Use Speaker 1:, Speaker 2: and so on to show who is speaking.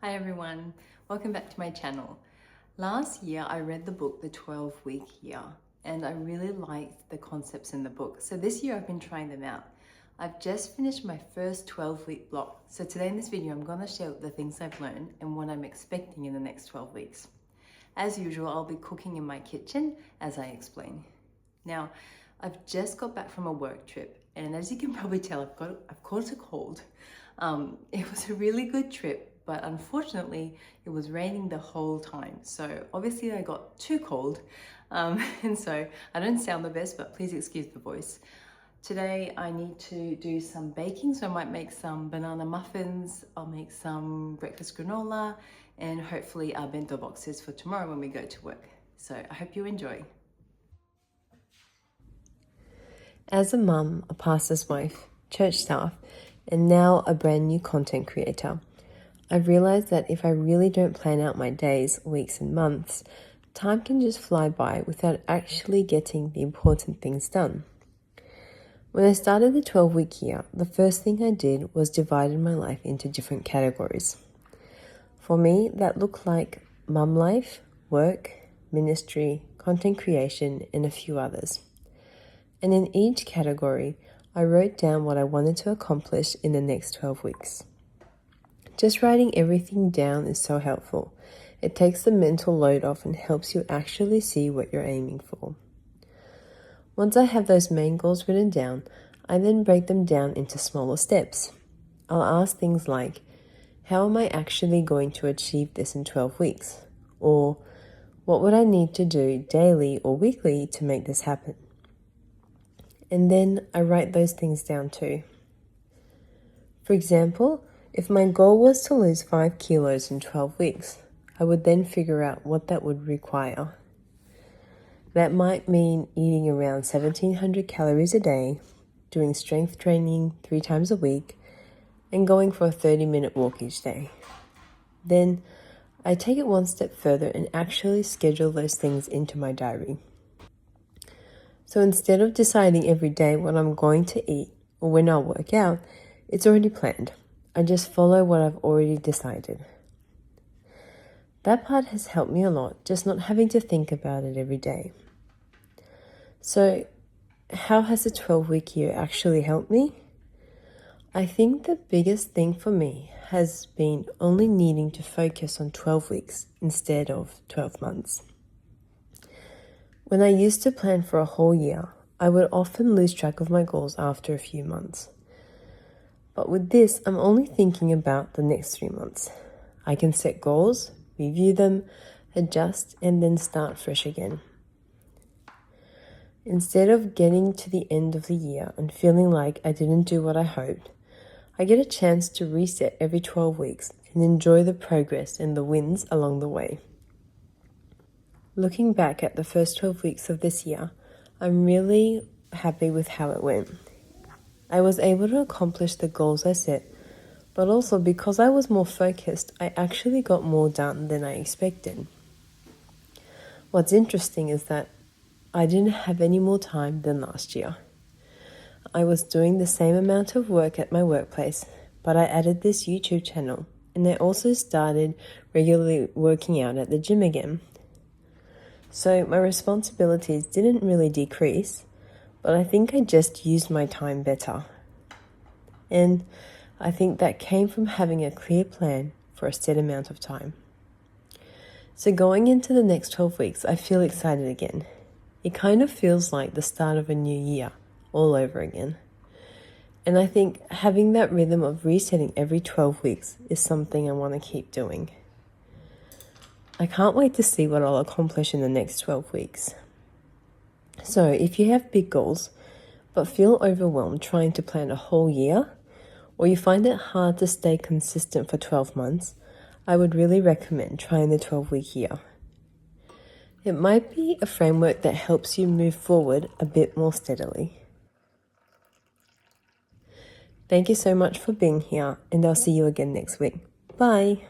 Speaker 1: Hi everyone, welcome back to my channel. Last year I read the book The 12-Week Year and I really liked the concepts in the book. So this year I've been trying them out. I've just finished my first 12-week block. So today in this video I'm going to share the things I've learned and what I'm expecting in the next 12 weeks. As usual, I'll be cooking in my kitchen as I explain. Now, I've just got back from a work trip and as you can probably tell, I've caught a cold. It was a really good trip, but unfortunately it was raining the whole time. So obviously I got too cold and so I don't sound the best, but please excuse the voice. Today I need to do some baking, so I might make some banana muffins, I'll make some breakfast granola, and hopefully our bento boxes for tomorrow when we go to work. So I hope you enjoy.
Speaker 2: As a mum, a pastor's wife, church staff, and now a brand new content creator, I've realized that if I really don't plan out my days, weeks, and months, time can just fly by without actually getting the important things done. When I started the 12-week year, the first thing I did was divided my life into different categories. For me, that looked like mum life, work, ministry, content creation, and a few others. And in each category, I wrote down what I wanted to accomplish in the next 12 weeks. Just writing everything down is so helpful. It takes the mental load off and helps you actually see what you're aiming for. Once I have those main goals written down, I then break them down into smaller steps. I'll ask things like, how am I actually going to achieve this in 12 weeks? Or, what would I need to do daily or weekly to make this happen? And then I write those things down too. For example, if my goal was to lose 5 kilos in 12 weeks, I would then figure out what that would require. That might mean eating around 1,700 calories a day, doing strength training 3 times a week, and going for a 30-minute walk each day. Then I take it one step further and actually schedule those things into my diary. So instead of deciding every day what I'm going to eat or when I'll work out, it's already planned. I just follow what I've already decided. That part has helped me a lot, just not having to think about it every day. So, how has the 12-week year actually helped me? I think the biggest thing for me has been only needing to focus on 12 weeks instead of 12 months. When I used to plan for a whole year, I would often lose track of my goals after a few months. But with this, I'm only thinking about the next 3 months. I can set goals, review them, adjust, and then start fresh again. Instead of getting to the end of the year and feeling like I didn't do what I hoped, I get a chance to reset every 12 weeks and enjoy the progress and the wins along the way. Looking back at the first 12 weeks of this year, I'm really happy with how it went. I was able to accomplish the goals I set, but also because I was more focused, I actually got more done than I expected. What's interesting is that I didn't have any more time than last year. I was doing the same amount of work at my workplace, but I added this YouTube channel, and I also started regularly working out at the gym again. So my responsibilities didn't really decrease, but I think I just used my time better. And I think that came from having a clear plan for a set amount of time. So going into the next 12 weeks, I feel excited again. It kind of feels like the start of a new year all over again. And I think having that rhythm of resetting every 12 weeks is something I want to keep doing. I can't wait to see what I'll accomplish in the next 12 weeks. So if you have big goals, but feel overwhelmed trying to plan a whole year, or you find it hard to stay consistent for 12 months, I would really recommend trying the 12-week year. It might be a framework that helps you move forward a bit more steadily. Thank you so much for being here, and I'll see you again next week. Bye!